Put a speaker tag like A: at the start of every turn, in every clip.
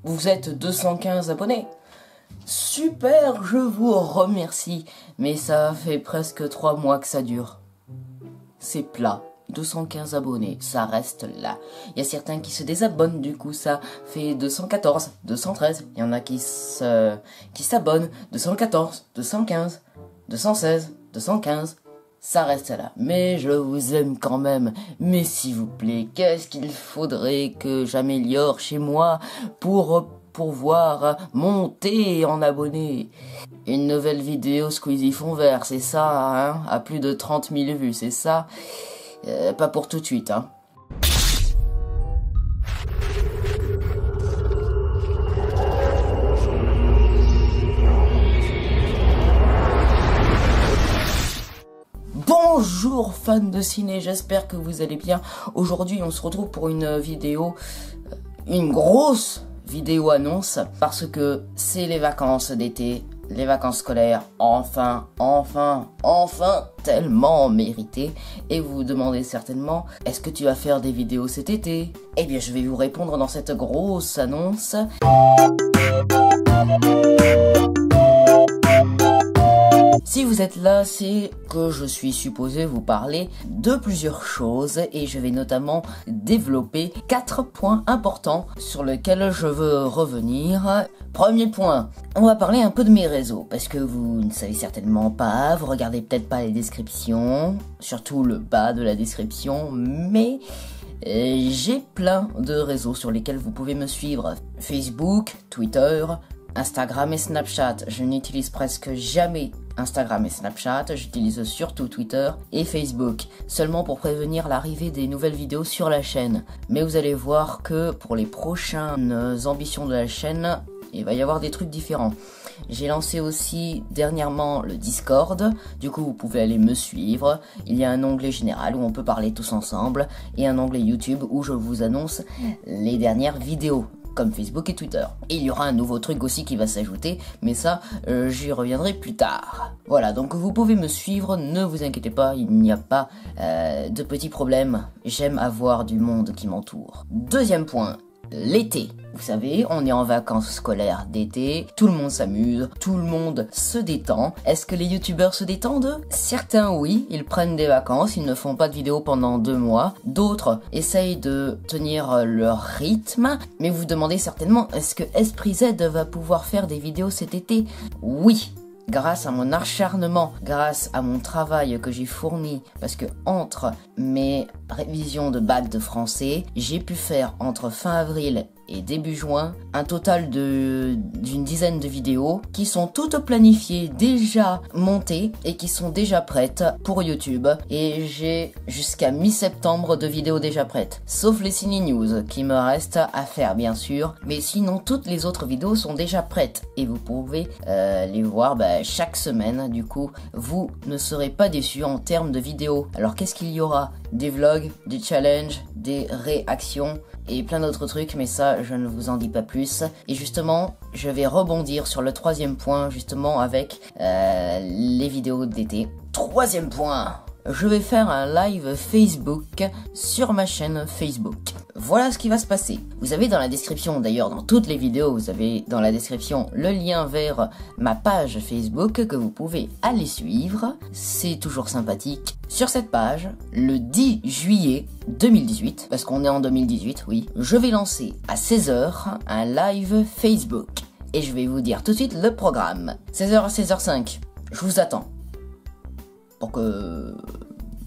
A: vous êtes 215 abonnés. Super, je vous remercie. Mais ça fait presque 3 mois que ça dure. C'est plat. 215 abonnés, ça reste là. Il y a certains qui se désabonnent, du coup ça fait 214, 213. Il y en a qui s'abonnent, 214, 215, 216, 215. Ça reste là. Mais je vous aime quand même. Mais s'il vous plaît, qu'est-ce qu'il faudrait que j'améliore chez moi pour pouvoir monter en abonnés? Une nouvelle vidéo Squeezie fond vert, c'est ça, hein? À plus de 30 000 vues, c'est ça? Pas pour tout de suite, hein. Bonjour fans de ciné, j'espère que vous allez bien. Aujourd'hui on se retrouve pour une vidéo, une grosse vidéo annonce, parce que c'est les vacances d'été. Les vacances scolaires, enfin, tellement méritées. Et vous vous demandez certainement, est-ce que tu vas faire des vidéos cet été? Eh bien, je vais vous répondre dans cette grosse annonce. Si vous êtes là, c'est que je suis supposé vous parler de plusieurs choses et je vais notamment développer 4 points importants sur lesquels je veux revenir. Premier point, on va parler un peu de mes réseaux parce que vous ne savez certainement pas, vous regardez peut-être pas les descriptions, surtout le bas de la description, mais j'ai plein de réseaux sur lesquels vous pouvez me suivre. Facebook, Twitter, Instagram et Snapchat. Je n'utilise presque jamais Instagram et Snapchat, j'utilise surtout Twitter et Facebook, seulement pour prévenir l'arrivée des nouvelles vidéos sur la chaîne. Mais vous allez voir que pour les prochaines ambitions de la chaîne, il va y avoir des trucs différents. J'ai lancé aussi dernièrement le Discord, du coup vous pouvez aller me suivre. Il y a un onglet général où on peut parler tous ensemble et un onglet YouTube où je vous annonce les dernières vidéos, comme Facebook et Twitter. Et il y aura un nouveau truc aussi qui va s'ajouter, mais ça, j'y reviendrai plus tard. Voilà, donc vous pouvez me suivre, ne vous inquiétez pas, il n'y a pas de petits problèmes. J'aime avoir du monde qui m'entoure. Deuxième point, l'été. Vous savez, on est en vacances scolaires d'été, tout le monde s'amuse, tout le monde se détend. Est-ce que les youtubeurs se détendent? Certains oui, ils prennent des vacances, ils ne font pas de vidéos pendant 2 mois. D'autres essayent de tenir leur rythme. Mais vous vous demandez certainement, est-ce que Esprit Z va pouvoir faire des vidéos cet été? Oui. Grâce à mon acharnement, grâce à mon travail que j'ai fourni, parce que entre mes révisions de bac de français, j'ai pu faire entre fin avril et début juin un total d'une dizaine de vidéos qui sont toutes planifiées, déjà montées et qui sont déjà prêtes pour YouTube. Et j'ai jusqu'à mi-septembre de vidéos déjà prêtes, sauf les Ciné News qui me restent à faire bien sûr, mais sinon toutes les autres vidéos sont déjà prêtes et vous pouvez les voir chaque semaine. Du coup vous ne serez pas déçus en termes de vidéos. Alors qu'est-ce qu'il y aura? Des vlogs, des challenges, des réactions et plein d'autres trucs, mais ça je ne vous en dis pas plus. Et justement je vais rebondir sur le troisième point justement avec les vidéos d'été. Troisième point, je vais faire un live Facebook sur ma chaîne Facebook. Voilà ce qui va se passer. Vous avez dans la description, d'ailleurs dans toutes les vidéos, vous avez dans la description le lien vers ma page Facebook que vous pouvez aller suivre. C'est toujours sympathique. Sur cette page, le 10 juillet 2018, parce qu'on est en 2018, oui, je vais lancer à 16h un live Facebook. Et je vais vous dire tout de suite le programme. 16h à 16h05, je vous attends. Pour que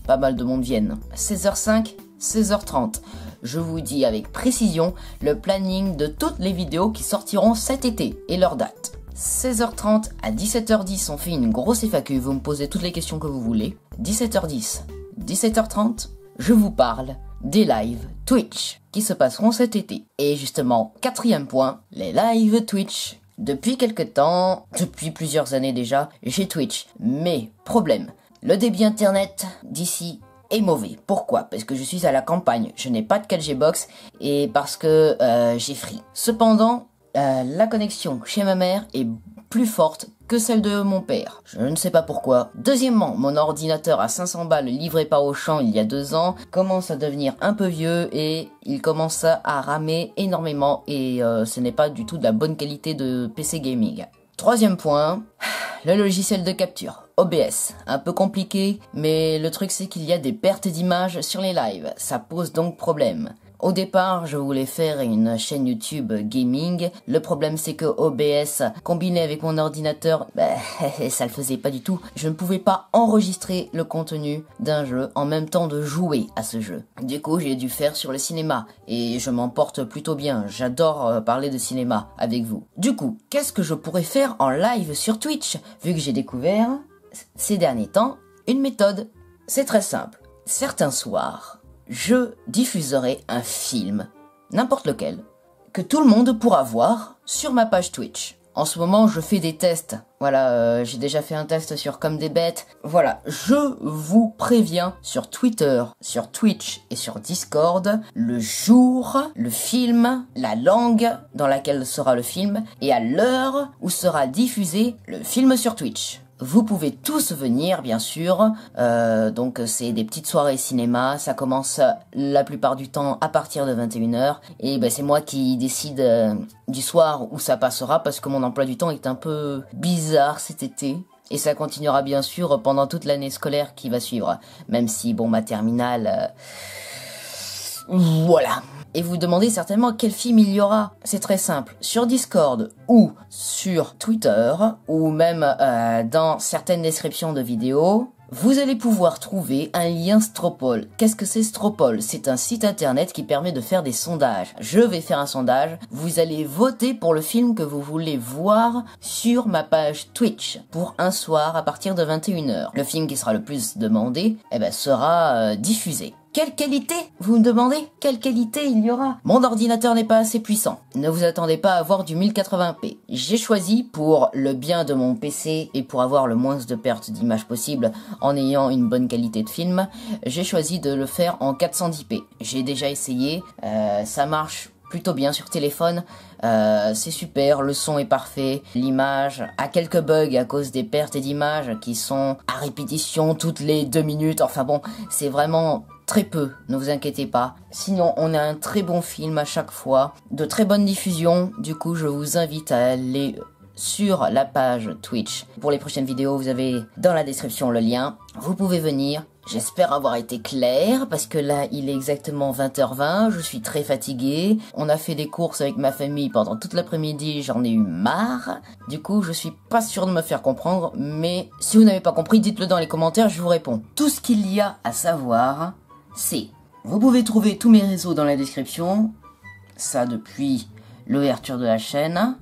A: pas mal de monde vienne. 16h05, 16h30. Je vous dis avec précision le planning de toutes les vidéos qui sortiront cet été et leur date. 16h30 à 17h10, on fait une grosse FAQ, vous me posez toutes les questions que vous voulez. 17h10, 17h30, je vous parle des lives Twitch qui se passeront cet été. Et justement, quatrième point, les lives Twitch. Depuis quelque temps, depuis plusieurs années déjà, j'ai Twitch. Mais, problème, le débit internet d'ici est mauvais. Pourquoi? Parce que je suis à la campagne, je n'ai pas de 4G box et parce que j'ai Free. Cependant, la connexion chez ma mère est plus forte que celle de mon père. Je ne sais pas pourquoi. Deuxièmement, mon ordinateur à 500 balles livré par Auchan il y a 2 ans commence à devenir un peu vieux et il commence à ramer énormément et ce n'est pas du tout de la bonne qualité de PC gaming. Troisième point, le logiciel de capture, OBS. Un peu compliqué, mais le truc c'est qu'il y a des pertes d'images sur les lives. Ça pose donc problème. Au départ, je voulais faire une chaîne YouTube gaming. Le problème, c'est que OBS, combiné avec mon ordinateur, ça le faisait pas du tout. Je ne pouvais pas enregistrer le contenu d'un jeu en même temps de jouer à ce jeu. Du coup, j'ai dû faire sur le cinéma. Et je m'en porte plutôt bien. J'adore parler de cinéma avec vous. Du coup, qu'est-ce que je pourrais faire en live sur Twitch? Vu que j'ai découvert, ces derniers temps, une méthode. C'est très simple. Certains soirs, je diffuserai un film, n'importe lequel, que tout le monde pourra voir sur ma page Twitch. En ce moment, je fais des tests. Voilà, j'ai déjà fait un test sur Comme des Bêtes. Voilà, je vous préviens sur Twitter, sur Twitch et sur Discord, le jour, le film, la langue dans laquelle sera le film et à l'heure où sera diffusé le film sur Twitch. Vous pouvez tous venir, bien sûr, donc c'est des petites soirées cinéma, ça commence la plupart du temps à partir de 21h, et c'est moi qui décide du soir où ça passera, parce que mon emploi du temps est un peu bizarre cet été, et ça continuera bien sûr pendant toute l'année scolaire qui va suivre, même si, ma terminale... voilà. Et vous demandez certainement quel film il y aura. C'est très simple. Sur Discord ou sur Twitter ou même dans certaines descriptions de vidéos, vous allez pouvoir trouver un lien Stropol. Qu'est-ce que c'est Stropol? C'est un site internet qui permet de faire des sondages. Je vais faire un sondage. Vous allez voter pour le film que vous voulez voir sur ma page Twitch pour un soir à partir de 21h. Le film qui sera le plus demandé sera diffusé. Quelle qualité? Vous me demandez? Quelle qualité il y aura? Mon ordinateur n'est pas assez puissant. Ne vous attendez pas à avoir du 1080p. J'ai choisi, pour le bien de mon PC et pour avoir le moins de pertes d'image possible en ayant une bonne qualité de film, j'ai choisi de le faire en 410p. J'ai déjà essayé, ça marche plutôt bien sur téléphone, c'est super, le son est parfait, l'image a quelques bugs à cause des pertes d'image qui sont à répétition toutes les 2 minutes, enfin bon, c'est vraiment très peu, ne vous inquiétez pas. Sinon, on a un très bon film à chaque fois, de très bonnes diffusions, du coup je vous invite à aller sur la page Twitch. Pour les prochaines vidéos, vous avez dans la description le lien, vous pouvez venir. J'espère avoir été clair, parce que là, il est exactement 20h20, je suis très fatigué. On a fait des courses avec ma famille pendant toute l'après-midi, j'en ai eu marre. Du coup, je suis pas sûr de me faire comprendre, mais si vous n'avez pas compris, dites-le dans les commentaires, je vous réponds. Tout ce qu'il y a à savoir, c'est... Vous pouvez trouver tous mes réseaux dans la description, ça depuis l'ouverture de la chaîne.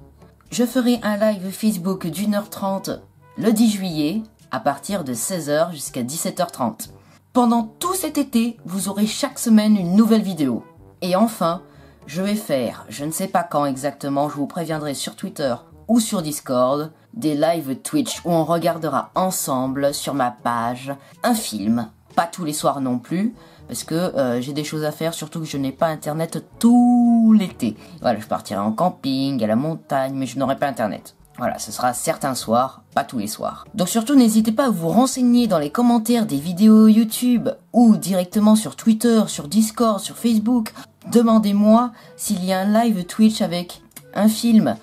A: Je ferai un live Facebook d'1h30 le 10 juillet, à partir de 16h jusqu'à 17h30. Pendant tout cet été, vous aurez chaque semaine une nouvelle vidéo. Et enfin, je vais faire, je ne sais pas quand exactement, je vous préviendrai sur Twitter ou sur Discord, des lives Twitch où on regardera ensemble sur ma page un film. Pas tous les soirs non plus, parce que j'ai des choses à faire, surtout que je n'ai pas internet tout l'été. Voilà, je partirai en camping, à la montagne, mais je n'aurai pas internet. Voilà, ce sera certains soirs, pas tous les soirs. Donc surtout, n'hésitez pas à vous renseigner dans les commentaires des vidéos YouTube ou directement sur Twitter, sur Discord, sur Facebook. Demandez-moi s'il y a un live Twitch avec un film.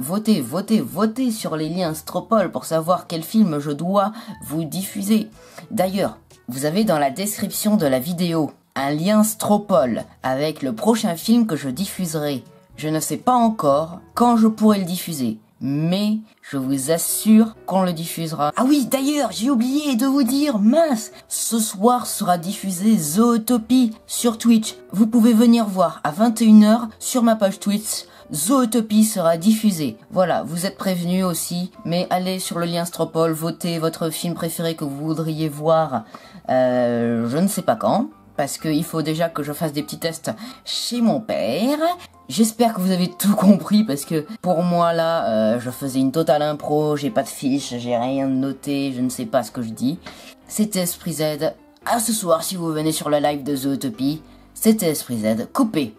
A: Votez, votez, votez sur les liens Stropol pour savoir quel film je dois vous diffuser. D'ailleurs, vous avez dans la description de la vidéo un lien Stropol avec le prochain film que je diffuserai. Je ne sais pas encore quand je pourrai le diffuser, mais je vous assure qu'on le diffusera. Ah oui, d'ailleurs, j'ai oublié de vous dire, mince, ce soir sera diffusé Zootopie sur Twitch. Vous pouvez venir voir à 21h sur ma page Twitch. Zootopie sera diffusé. Voilà, vous êtes prévenus aussi, mais allez sur le lien Stropol, votez votre film préféré que vous voudriez voir, je ne sais pas quand, parce qu'il faut déjà que je fasse des petits tests chez mon père. J'espère que vous avez tout compris, parce que pour moi là, je faisais une totale impro, j'ai pas de fiche, j'ai rien noté, je ne sais pas ce que je dis. C'était Esprit Z. À ce soir si vous venez sur le live de Zootopie. C'était Esprit Z. Coupez.